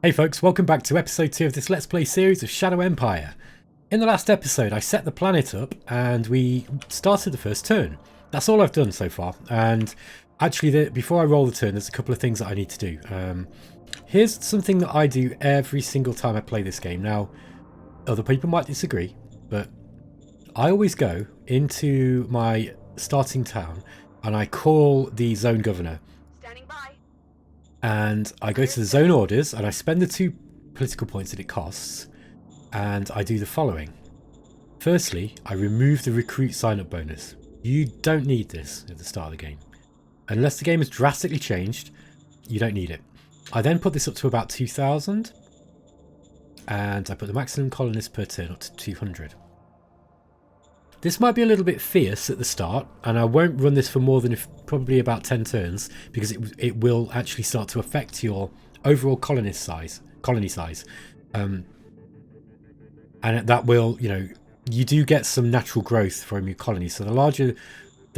Hey folks, welcome back to episode 2 of this Let's Play series of Shadow Empire. In the last episode I set the planet up and we started the first turn. That's all I've done so far, and actually before I roll the turn there's a couple of things that I need to do. Here's something that I do every single time I play this game. Now, other people might disagree, but I always go into my starting town and I call the zone governor. And I go to the zone orders and I spend the 2 political points that it costs, and I do the following. Firstly, I remove the recruit sign-up bonus. You don't need this at the start of the game. Unless the game has drastically changed, you don't need it. I then put this up to about 2,000, and I put the maximum colonists per turn up to 200. This might be a little bit fierce at the start, and I won't run this for more than probably about 10 turns, because it will actually start to affect your overall colony size. And that will, you do get some natural growth from your colony. So the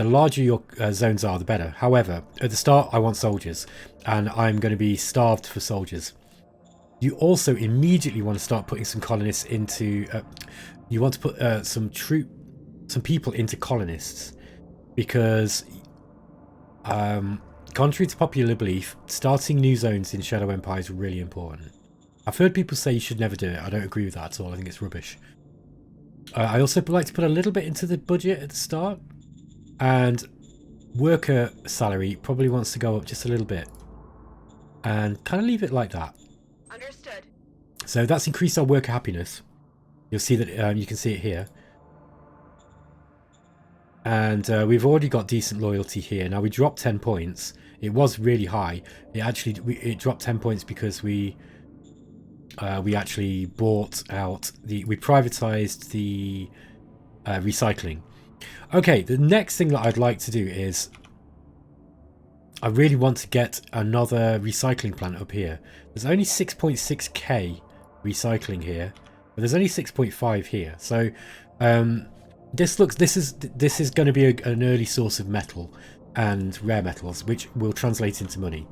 larger your zones are, the better. However, at the start, I want soldiers, and I'm going to be starved for soldiers. You also immediately want to start putting some colonists into. You want to put some people into colonists, because contrary to popular belief, starting new zones in Shadow Empire is really important. I've heard people say you should never do it. I don't agree with that at all. I think it's rubbish. I also like to put a little bit into the budget at the start, and worker salary probably wants to go up just a little bit, and kind of leave it like that. Understood. So that's increased our worker happiness. You'll see that you can see it here. And we've already got decent loyalty here. Now we dropped 10 points. It was really high. It dropped 10 points because we actually bought out we privatized the recycling. Okay, the next thing that I'd like to do is I really want to get another recycling plant up here. There's only 6.6k recycling here, but there's only 6.5 here. So this is going to be an early source of metal and rare metals, which will translate into money.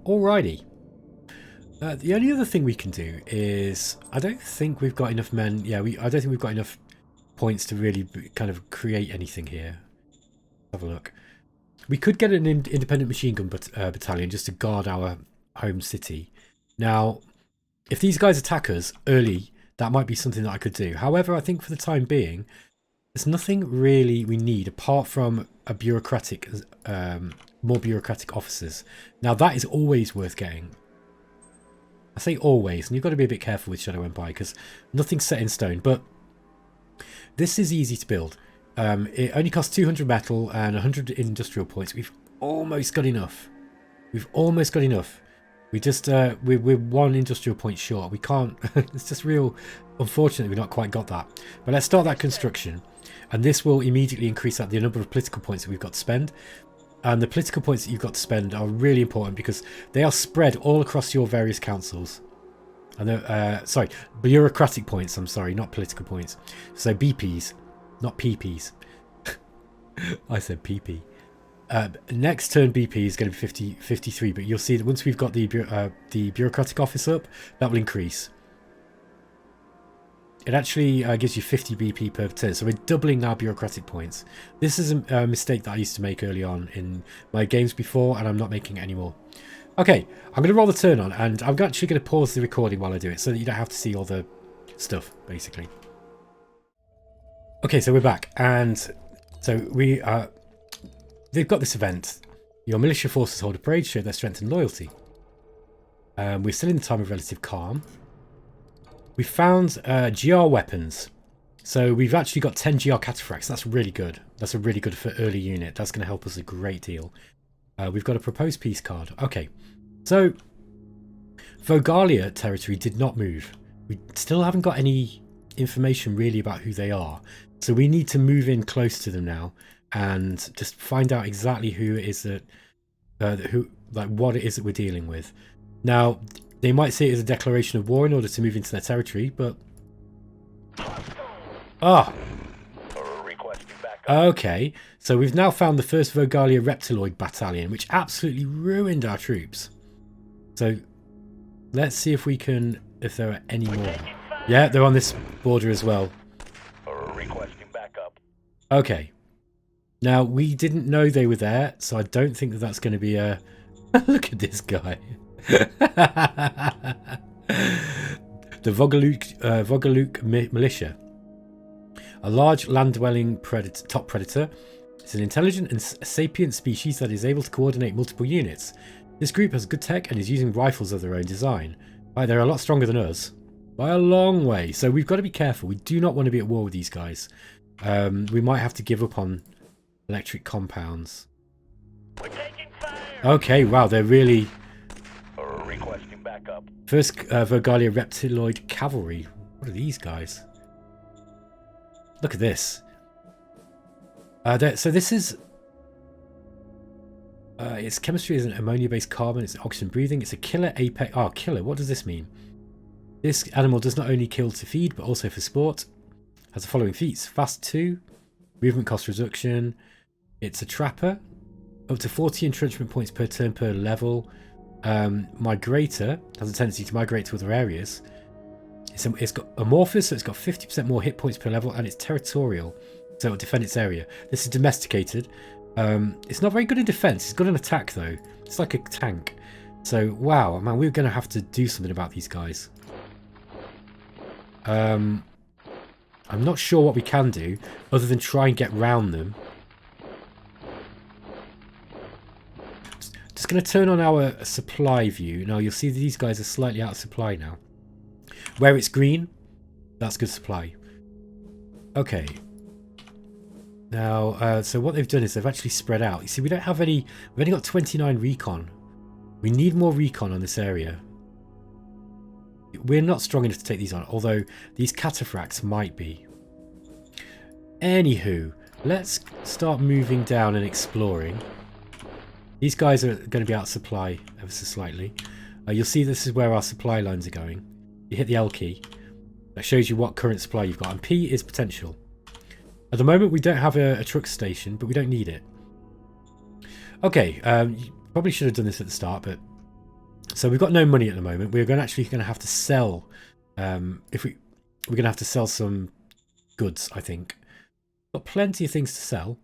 Alrighty. The only other thing we can do is, I don't think we've got enough men. Yeah, I don't think we've got enough points to really kind of create anything here. Have a look. We could get an independent machine gun battalion just to guard our home city. Now, if these guys attack us early, that might be something that I could do. However, I think for the time being, there's nothing really we need apart from a bureaucratic, more bureaucratic officers. Now that is always worth getting. I say always, and you've got to be a bit careful with Shadow Empire because nothing's set in stone. But this is easy to build. It only costs 200 metal and 100 industrial points. We've almost got enough. We just we're 1 industrial point short. We can't. It's just real unfortunate we've not quite got that. But let's start that construction, and this will immediately increase the number of political points that we've got to spend. And the political points that you've got to spend are really important because they are spread all across your various councils. And sorry, bureaucratic points. I'm sorry, not political points. So BPs, not PPs. I said PP. Next turn BP is going to be 53, but you'll see that once we've got the bureaucratic office up, that will increase. It actually gives you 50 BP per turn, so we're doubling our bureaucratic points. This is a mistake that I used to make early on in my games before, and I'm not making it anymore. Okay, I'm going to roll the turn on, and I'm actually going to pause the recording while I do it, so that you don't have to see all the stuff, basically. Okay, so we're back, and so they've got this event. Your militia forces hold a parade, show their strength and loyalty. We're still in the time of relative calm. We found GR weapons. So we've actually got 10 GR cataphracts. That's really good. That's a really good for early unit. That's going to help us a great deal. We've got a proposed peace card. Okay. So Vogalia territory did not move. We still haven't got any information really about who they are. So we need to move in close to them now and just find out exactly who it is that what it is that we're dealing with. Now, they might see it as a declaration of war in order to move into their territory, but okay, so we've now found the first Vogalia reptiloid battalion, which absolutely ruined our troops. So Let's see if we can, if there are any more. Yeah, they're on this border as well. Requesting backup. Okay. Now, we didn't know they were there, so I don't think that that's going to be a... Look at this guy. The Vogalia militia. A large land-dwelling top predator. It's an intelligent and sapient species that is able to coordinate multiple units. This group has good tech and is using rifles of their own design. Right, they're a lot stronger than us. By a long way. So we've got to be careful. We do not want to be at war with these guys. We might have to give up on electric compounds. We're taking fire. Okay, wow, they're really... Requesting backup. First Vogalia reptiloid cavalry. What are these guys? Look at this. So this is... its chemistry is an ammonia-based carbon. It's oxygen breathing. It's a killer apex... Oh, killer. What does this mean? This animal does not only kill to feed, but also for sport. Has the following feats. Fast 2. Movement cost reduction. It's a trapper. Up to 40 entrenchment points per turn per level. Migrator. Has a tendency to migrate to other areas. It's got amorphous, so it's got 50% more hit points per level. And it's territorial, so it'll defend its area. This is domesticated. It's not very good in defense. It's good in attack, though. It's like a tank. So, wow, man, we're going to have to do something about these guys. I'm not sure what we can do other than try and get round them. Just going to turn on our supply view. Now, you'll see that these guys are slightly out of supply now. Where it's green, that's good supply. Okay. Now, so what they've done is they've actually spread out. You see, we don't have any... We've only got 29 recon. We need more recon on this area. We're not strong enough to take these on, although these cataphracts might be. Anywho, let's start moving down and exploring. These guys are going to be out of supply ever so slightly. You'll see this is where our supply lines are going. You hit the L key. That shows you what current supply you've got. And P is potential. At the moment, we don't have a truck station, but we don't need it. Okay, you probably should have done this at the start, but... So we've got no money at the moment. We're actually going to have to sell... we're going to have to sell some goods, I think. Got plenty of things to sell.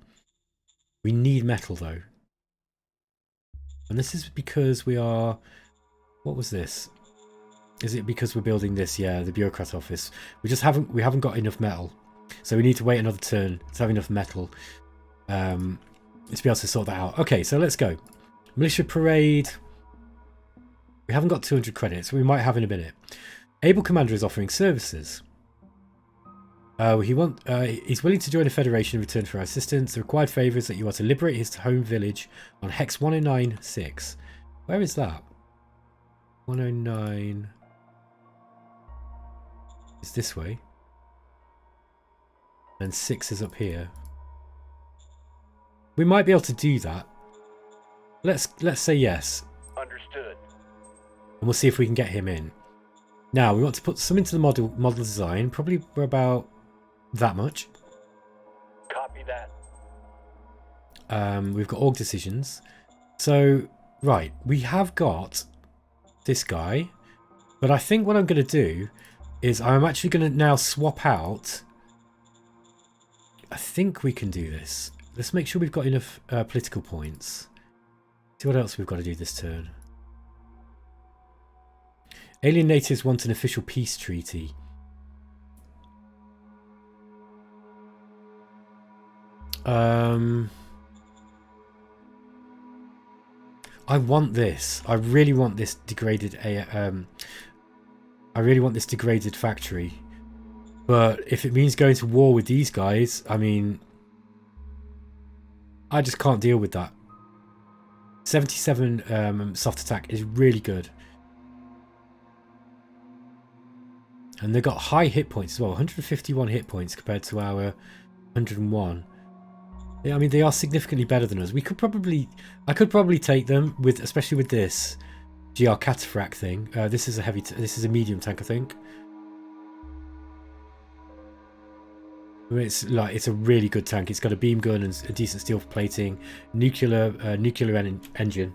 We need metal, though. And this is because we are... What was this? Is it because we're building this? Yeah, the bureaucrat office. We haven't got enough metal. So we need to wait another turn to have enough metal to be able to sort that out. Okay, so let's go. Militia parade. We haven't got 200 credits. We might have in a minute. Able commander is offering services. He's willing to join a federation in return for our assistance. The required favour is that you are to liberate his home village on Hex 1096. Where is that? 109... It's this way. And 6 is up here. We might be able to do that. Let's say yes. Understood. And we'll see if we can get him in. Now, we want to put some into the model design. Probably for about that much. Copy that. We've got org decisions. So, right. We have got this guy. But I think what I'm going to do is I'm actually going to now swap out... I think we can do this. Let's make sure we've got enough political points. See what else we've got to do this turn. Alien natives want an official peace treaty. I want this. I really want this degraded. I really want this degraded factory. But if it means going to war with these guys, I mean, I just can't deal with that. 77 soft attack is really good. And they've got high hit points as well. 151 hit points compared to our 101. Yeah, I mean, they are significantly better than us. I could probably take them with, especially with this GR Cataphract thing. This is a medium tank, I think. It's a really good tank. It's got a beam gun and a decent steel plating, nuclear engine.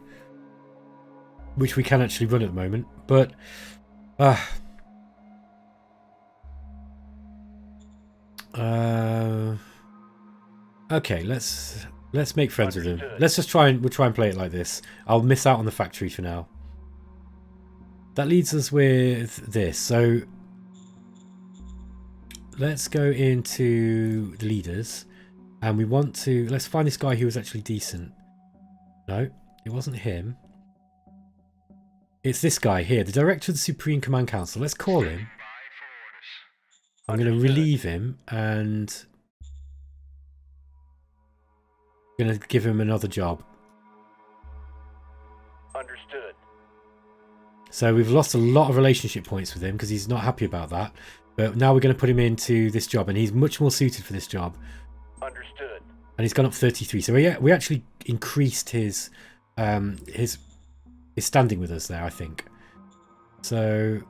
which we can actually run at the moment. But uh, okay, let's make friends with him. Let's just we'll try and play it like this. I'll miss out on the factory for now. That leaves us with this. So let's go into the leaders, and we want to let's find this guy who was actually decent. No, it wasn't him. It's this guy here, the director of the Supreme Command Council. Let's call him. I'm going to relieve him and going to give him another job. Understood. So we've lost a lot of relationship points with him because he's not happy about that. But now we're going to put him into this job, and he's much more suited for this job. Understood. And he's gone up 33. So we actually increased his standing with us there, I think. So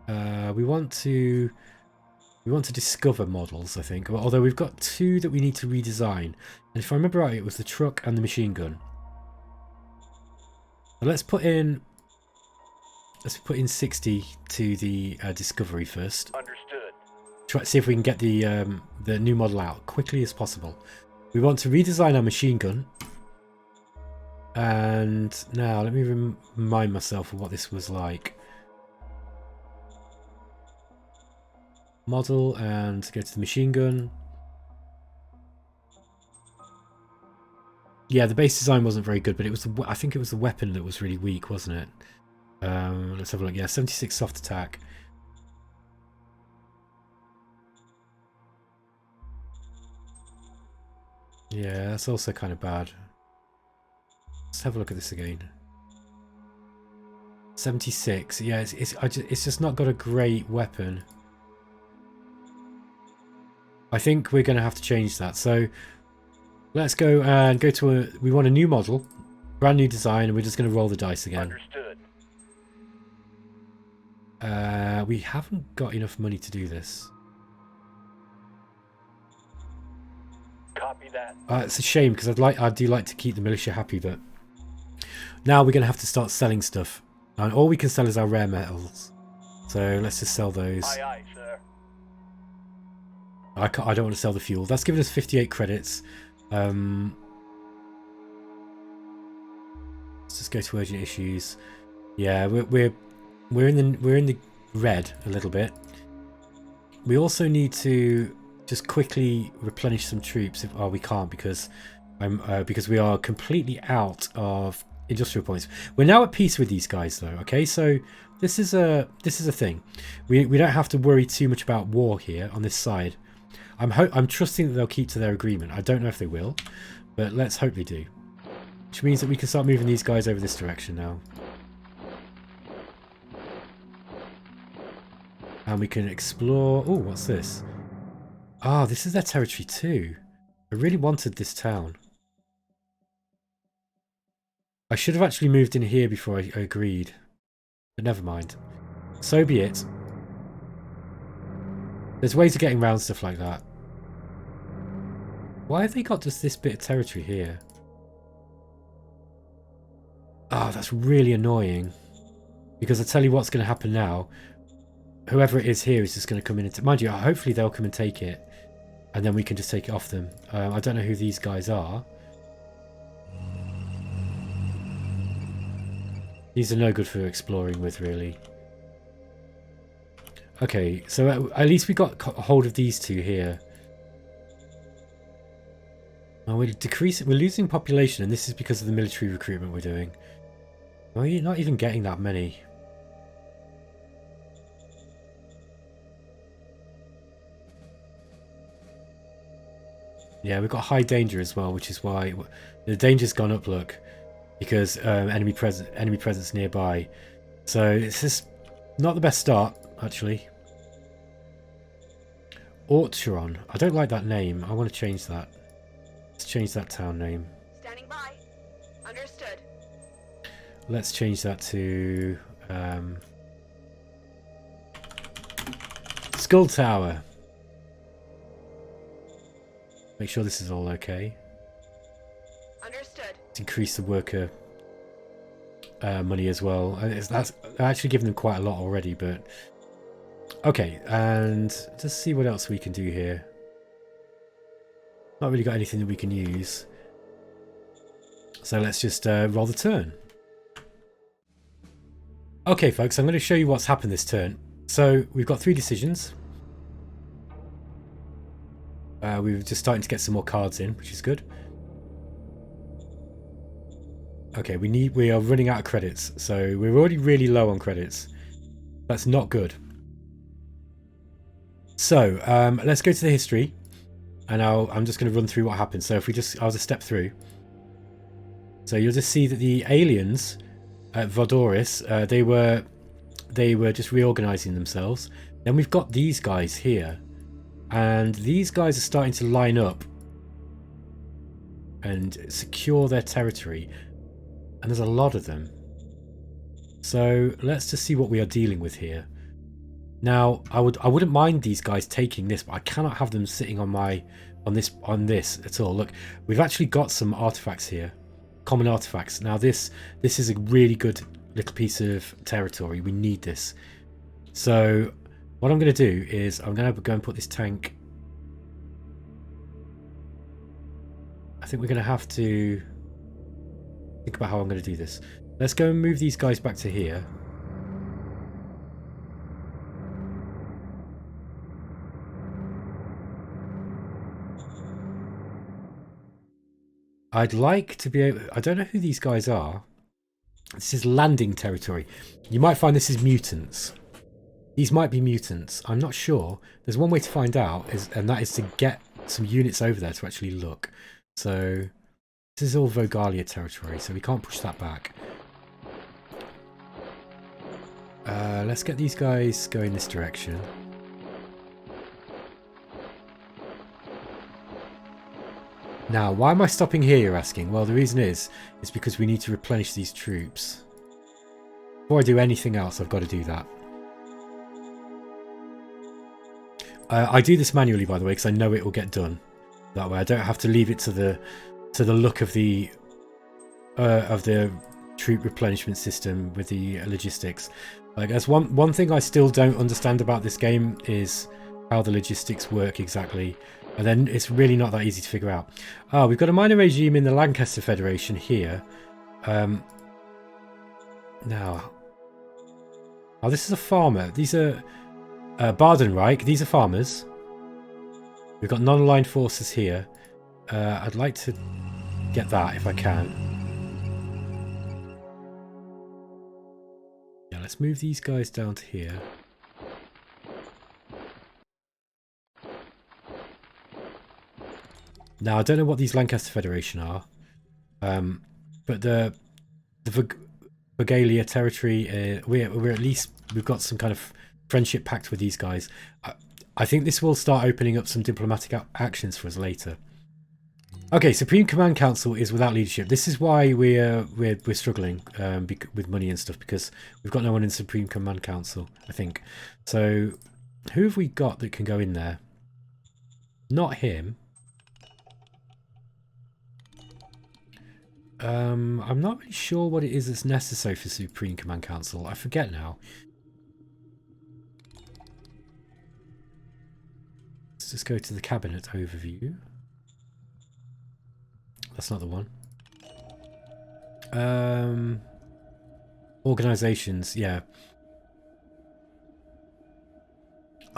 we want to discover models, I think. Although we've got 2 that we need to redesign, and if I remember right, it was the truck and the machine gun. So let's put in 60 to the discovery first. Understood. Try see if we can get the new model out quickly as possible. We want to redesign our machine gun. And now let me remind myself of what this was like. Model and go to the machine gun. Yeah, the base design wasn't very good, but it was I think it was the weapon that was really weak, wasn't it? Let's have a look. Yeah, 76 soft attack. Yeah, that's also kind of bad. Let's have a look at this again. 76. Yeah, it's just not got a great weapon. I think we're going to have to change that. So let's go and go to we want a new model, brand new design, and we're just going to roll the dice again. Understood. We haven't got enough money to do this. Copy that. It's a shame because I do like to keep the militia happy, but now we're going to have to start selling stuff, and all we can sell is our rare metals. So let's just sell those. Aye, aye, sir. I don't want to sell the fuel. That's given us 58 credits. Let's just go to urgent issues. Yeah, we're in the red a little bit. We also need to just quickly replenish some troops. We can't because we are completely out of industrial points. We're now at peace with these guys, though. Okay, so this is a thing. We don't have to worry too much about war here on this side. I'm trusting that they'll keep to their agreement. I don't know if they will, but let's hope they do. Which means that we can start moving these guys over this direction now. And we can explore... Oh, what's this? Ah, this is their territory too. I really wanted this town. I should have actually moved in here before I agreed. But never mind. So be it. There's ways of getting around stuff like that. Why have they got just this bit of territory here? Ah, that's really annoying. Because I tell you what's going to happen now. Whoever it is here is just going to come in and... Mind you, hopefully they'll come and take it. And then we can just take it off them. I don't know who these guys are. These are no good for exploring with, really. Okay, so at least we got hold of these 2 here. Oh, we're losing population, and this is because of the military recruitment we're doing. Well, you're not even getting that many. Yeah, we've got high danger as well, which is why the danger's gone up, look. Because enemy presence nearby. So it's just not the best start, actually. Orcheron. I don't like that name. I want to change that. Let's change that town name. Standing by. Understood. Let's change that to Skull Tower. Make sure this is all okay. Understood. Let's increase the worker money as well. That's actually given them quite a lot already, but okay. And just see what else we can do here. Not really got anything that we can use, so let's just roll the turn. Okay, folks, I'm going to show you what's happened this turn. So we've got 3 decisions. We're just starting to get some more cards in, which is good. Okay, we are running out of credits, so we're already really low on credits. That's not good. So let's go to the history, and I'm just going to run through what happened. So if I'll just step through. So you'll just see that the aliens at Vodoris, they were just reorganizing themselves. Then we've got these guys here, and these guys are starting to line up and secure their territory, and there's a lot of them. So let's just see what we are dealing with here. Now I wouldn't mind these guys taking this, but I cannot have them sitting on this at all. Look, we've actually got some artifacts here, common artifacts. Now this is a really good little piece of territory. We need this. So what I'm going to do is I'm going to go and put this tank. I think we're going to have to think about how I'm going to do this. Let's go and move these guys back to here. I'd like to be able... I don't know who these guys are. This is landing territory. You might find this is mutants. These might be mutants. I'm not sure. There's one way to find out, and that is to get some units over there to actually look. So this is all Vogalia territory, so we can't push that back. Let's get these guys going this direction. Now, why am I stopping here, you're asking? Well, the reason is because we need to replenish these troops. Before I do anything else, I've got to do that. I do this manually, by the way, because I know it will get done. That way I don't have to leave it to the look of the troop replenishment system with the logistics. Like, that's one thing I still don't understand about this game is how the logistics work exactly. And then it's really not that easy to figure out. Ah, we've got a minor regime in the Lancaster Federation here. Now, oh, this is a farmer. These are Badenreich. These are farmers. We've got non-aligned forces here. I'd like to get that if I can. Yeah, let's move these guys down to here. Now, I don't know what these Lancaster Federation are, but the Vogalia territory, we're at least, we've got some kind of friendship pact with these guys. I think this will start opening up some diplomatic actions for us later. Okay, Supreme Command Council is without leadership. This is why we're struggling with money and stuff, because we've got no one in Supreme Command Council, I think. So, who have we got that can go in there? Not him. I'm not really sure what it is that's necessary for Supreme Command Council. I forget now. Let's just go to the cabinet overview. That's not the one. Organizations, yeah.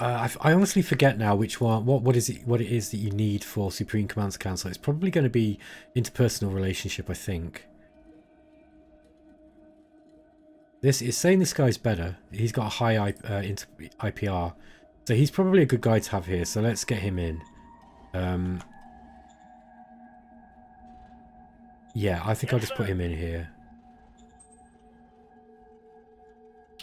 I honestly forget now which one. What it is that you need for Supreme Command Council. It's probably going to be interpersonal relationship, I think. This is saying this guy's better. He's got a high IPR, so he's probably a good guy to have here. So let's get him in. Yeah, I think I'll just put him in here.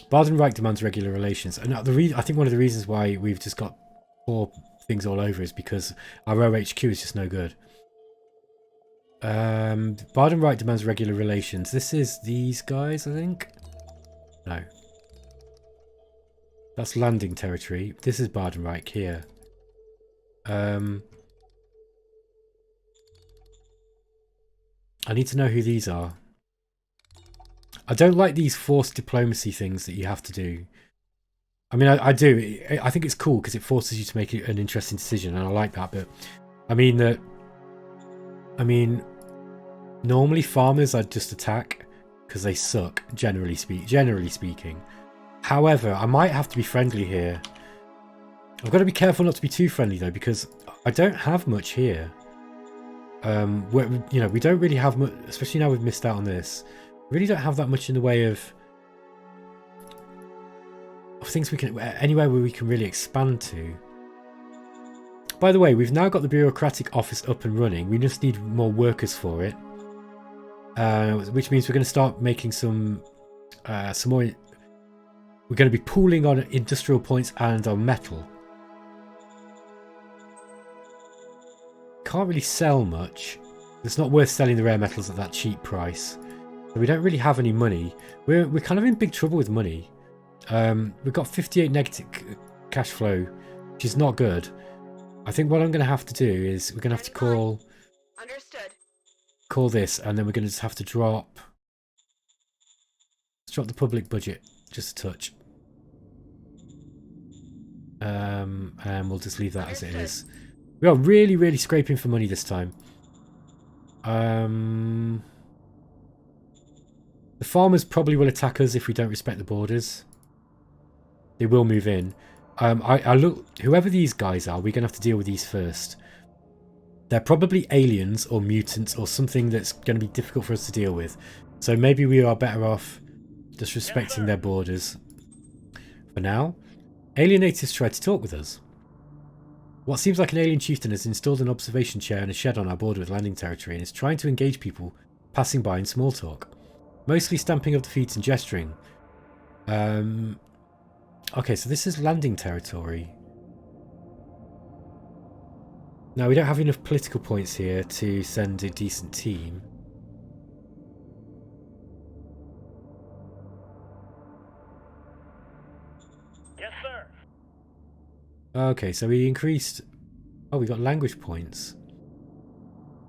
Baden-Reich demands regular relations, and I think one of the reasons why we've just got poor things all over is because our OHQ is just no good. Baden-Reich demands regular relations. This is these guys, I think. No, that's landing territory. This is Baden-Reich here. I need to know who these are. I don't like these forced diplomacy things that you have to do. I mean, I do. I think it's cool because it forces you to make an interesting decision, and I like that. But I mean normally farmers I'd just attack because they suck. Generally speaking. However, I might have to be friendly here. I've got to be careful not to be too friendly though, because I don't have much here. We don't really have much, especially now we've missed out on this. We really don't have that much in the way of things we can, anywhere where we can really expand to. By the way, we've now got the bureaucratic office up and running. We just need more workers for it, which means we're going to start making some more. We're going to be pooling on industrial points and on metal. Can't really sell much. It's not worth selling the rare metals at that cheap price. So we don't really have any money. We're kind of in big trouble with money. We've got 58 negative cash flow, which is not good. I think what I'm going to have to do is we're going to have to call... Understood. Call this, and then we're going to just have to drop... Let's drop the public budget just a touch. And we'll just leave that as it is. We are really, really scraping for money this time. The farmers probably will attack us if we don't respect the borders. They will move in. I look, whoever these guys are, we're going to have to deal with these first. They're probably aliens or mutants or something that's going to be difficult for us to deal with. So maybe we are better off just respecting their borders. For now, alien natives tried to talk with us. What seems like an alien chieftain has installed an observation chair in a shed on our border with landing territory and is trying to engage people passing by in small talk. Mostly stamping of the feet and gesturing. Okay, so this is landing territory. Now, we don't have enough political points here to send a decent team. Yes, sir. Okay, so we increased... Oh, we got language points.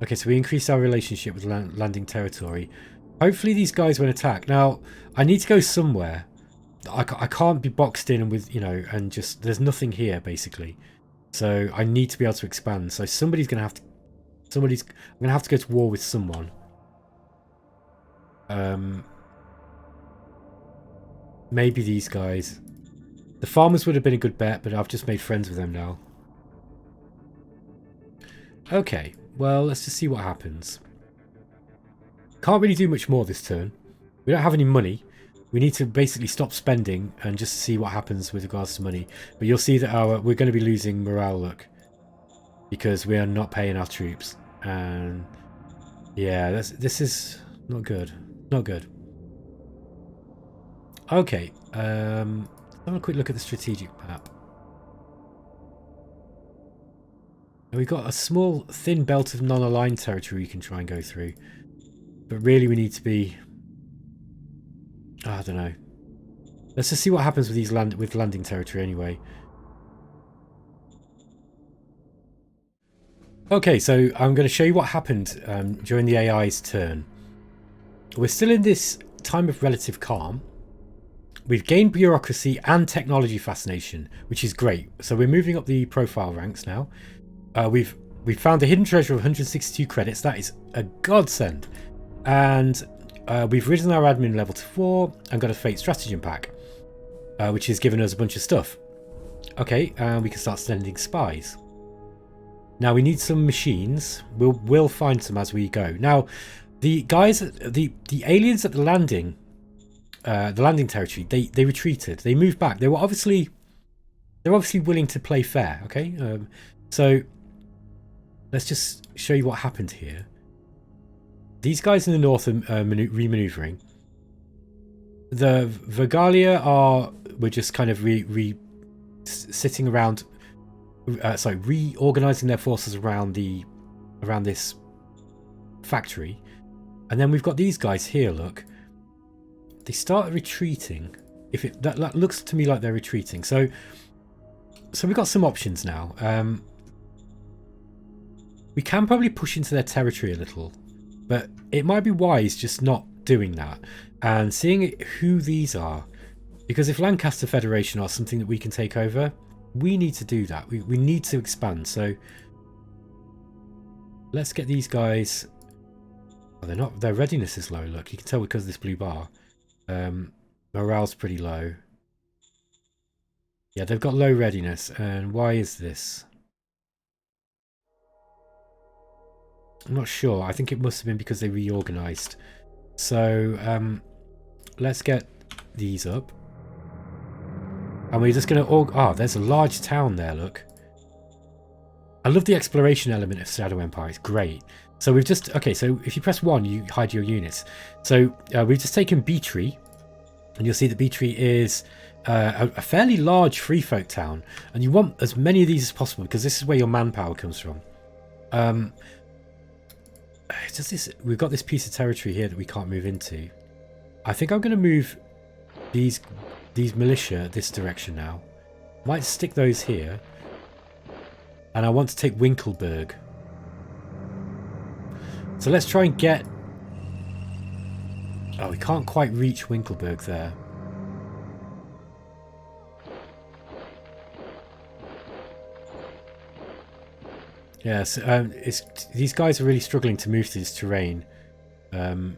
Okay, so we increased our relationship with landing territory. Hopefully these guys won't attack. Now, I need to go somewhere. I can't be boxed in and with, you know, and just... There's nothing here, basically. So I need to be able to expand. So somebody's going to have to... I'm going to have to go to war with someone. Maybe these guys. The farmers would have been a good bet, but I've just made friends with them now. Okay, well, let's just see what happens. Can't really do much more this turn. We don't have any money. We need to basically stop spending and just see what happens with regards to money. But you'll see that we're going to be losing morale, look. Because we are not paying our troops. And yeah, this is not good. Not good. Okay, have a quick look at the strategic map. And we've got a small, thin belt of non-aligned territory we can try and go through. But really we need to be... I don't know. Let's just see what happens with these landing territory anyway. Okay, so I'm going to show you what happened during the AI's turn. We're still in this time of relative calm. We've gained bureaucracy and technology fascination, which is great. So we're moving up the profile ranks now. We've found a hidden treasure of 162 credits. That is a godsend. And we've risen our admin level to 4 and got a Fate Stratagem pack, which has given us a bunch of stuff. Okay, and we can start sending spies. Now we need some machines. We'll find some as we go. Now, the guys, the aliens at the landing territory, they retreated. They moved back. They're obviously willing to play fair. Okay, so let's just show you what happened here. These guys in the north are remanœuvering. The Vogalia were just kind of sitting around. Reorganizing their forces around this factory, and then we've got these guys here. Look, they start retreating. That looks to me like they're retreating. So we've got some options now. We can probably push into their territory a little, but it might be wise just not doing that and seeing who these are. Because if Lancaster Federation are something that we can take over, we need to do that. We need to expand. So let's get these guys. Oh, they're not. Their readiness is low. Look, you can tell because of this blue bar. Morale's pretty low. Yeah, they've got low readiness. And why is this? I'm not sure. I think it must have been because they reorganized. So let's get these up. And we're just going to... there's a large town there, look. I love the exploration element of Shadow Empire. It's great. So we've just... Okay, so if you press 1, you hide your units. So we've just taken B-Tree. And you'll see that B-Tree is a fairly large free folk town. And you want as many of these as possible because this is where your manpower comes from. We've got this piece of territory here that we can't move into. I think I'm going to move these militia this direction now. Might stick those here. And I want to take Winkleburg. So let's try and get... Oh, we can't quite reach Winkleburg there. Yes, these guys are really struggling to move through this terrain. Well,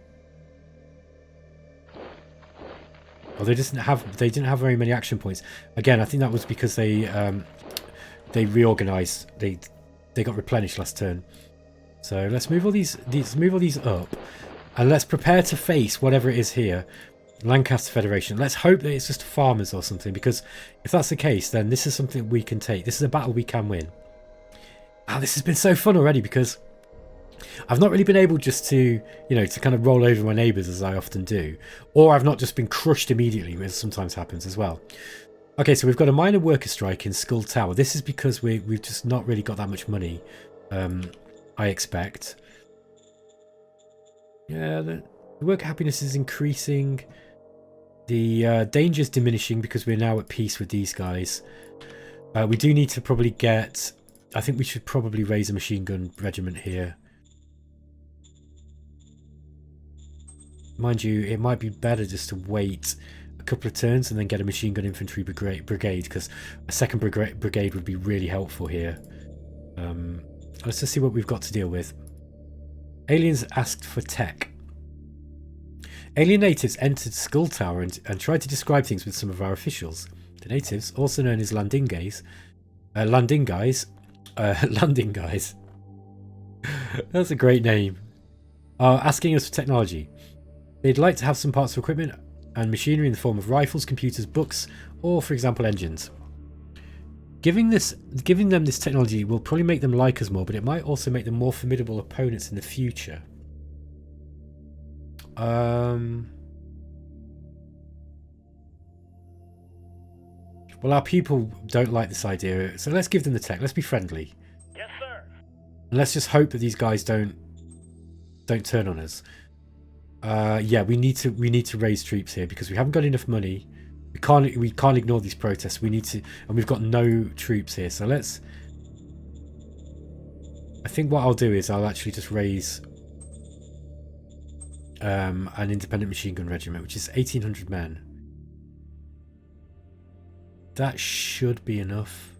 they didn't have very many action points. Again, I think that was because they reorganized. They got replenished last turn. So let's move all these up, and let's prepare to face whatever it is here. Lancaster Federation. Let's hope that it's just farmers or something, because if that's the case, then this is something we can take. This is a battle we can win. This has been so fun already because I've not really been able just to, to kind of roll over my neighbours as I often do. Or I've not just been crushed immediately, which sometimes happens as well. Okay, so we've got a minor worker strike in Skull Tower. This is because we've just not really got that much money, I expect. Yeah, the worker happiness is increasing. The danger is diminishing because we're now at peace with these guys. We do need to probably get... I think we should probably raise a machine gun regiment here. Mind you, it might be better just to wait a couple of turns and then get a machine gun infantry brigade, because a second brigade would be really helpful here. Let's just see what we've got to deal with. Aliens asked for tech. Alien natives entered Skull Tower and tried to describe things with some of our officials. The natives, also known as Landingais, that's a great name, are asking us for technology. They'd like to have some parts of equipment and machinery in the form of rifles, computers, books, or, for example, engines. Giving them this technology will probably make them like us more, but it might also make them more formidable opponents in the future. Well, our people don't like this idea, so let's give them the tech. Let's be friendly. Yes, sir. And let's just hope that these guys don't turn on us. Yeah, we need to raise troops here because we haven't got enough money. We can't ignore these protests. We need to, and we've got no troops here. So let's... I think what I'll do is I'll actually just raise an independent machine gun regiment, which is 1,800 men. That should be enough.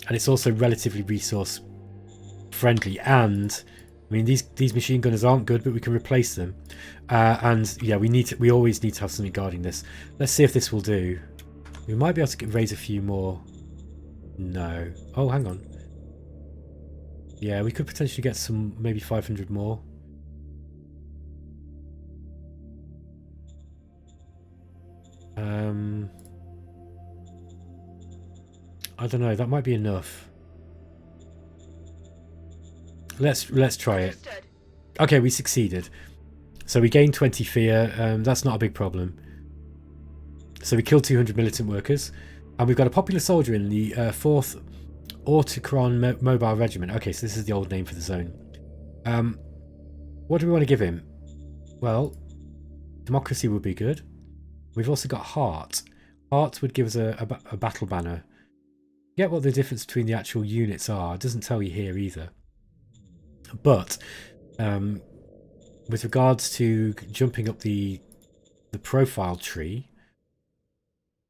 And it's also relatively resource friendly, and I mean these machine gunners aren't good, but we can replace them. And yeah, we always need to have something guarding this. Let's see if this will do. We might be able to raise a few more. No. Oh, hang on. Yeah, we could potentially get some, maybe 500 more. I don't know, that might be enough. Let's try it. Okay, we succeeded. So we gained 20 fear. That's not a big problem. So we killed 200 militant workers. And we've got a popular soldier in the 4th Autochron Mobile Regiment. Okay, so this is the old name for the zone. What do we want to give him? Well, democracy would be good. We've also got heart. Heart would give us a battle banner. Get what the difference between the actual units are. It doesn't tell you here either. But with regards to jumping up the profile tree,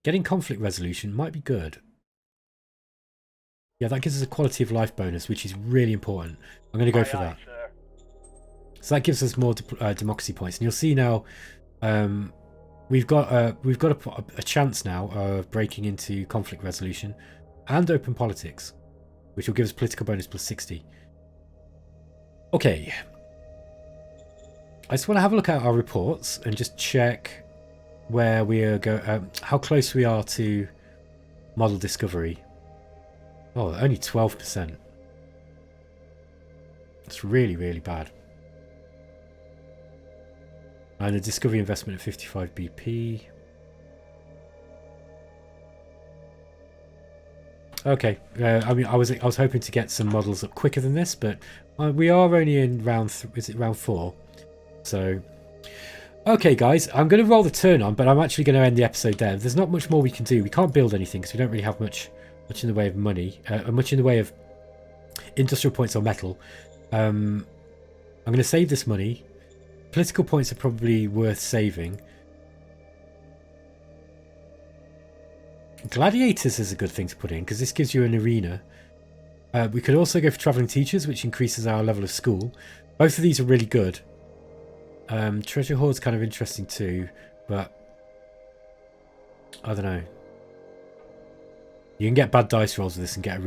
getting conflict resolution might be good. Yeah, that gives us a quality of life bonus, which is really important. I'm going to go for that. Sir. So that gives us more democracy points, and you'll see now we've got a chance now of breaking into conflict resolution and open politics, which will give us political bonus plus 60. Okay, I just want to have a look at our reports and just check where we are how close we are to model discovery. Oh, only 12%. It's really, really bad. And a discovery investment at 55 BP. Okay, I mean, I was hoping to get some models up quicker than this, but we are only in round 4? So, okay, guys, I'm going to roll the turn on, but I'm actually going to end the episode there. There's not much more we can do. We can't build anything because we don't really have much in the way of money, much in the way of industrial points or metal. I'm going to save this money. Political points are probably worth saving. Gladiators is a good thing to put in because this gives you an arena. We could also go for travelling teachers, which increases our level of school. Both of these are really good. Treasure hoard's kind of interesting too, but I don't know. You can get bad dice rolls with this and get a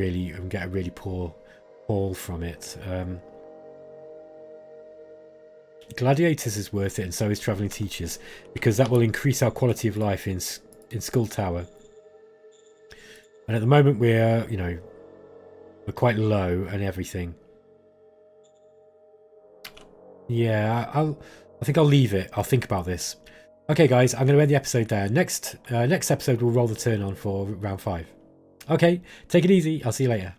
really poor haul from it. Gladiators is worth it, and so is travelling teachers, because that will increase our quality of life in Skull Tower. And at the moment we're quite low and everything. Yeah, I think I'll leave it. I'll think about this. Okay, guys, I'm going to end the episode there. Next episode we'll roll the turn on for round 5. Okay, take it easy. I'll see you later.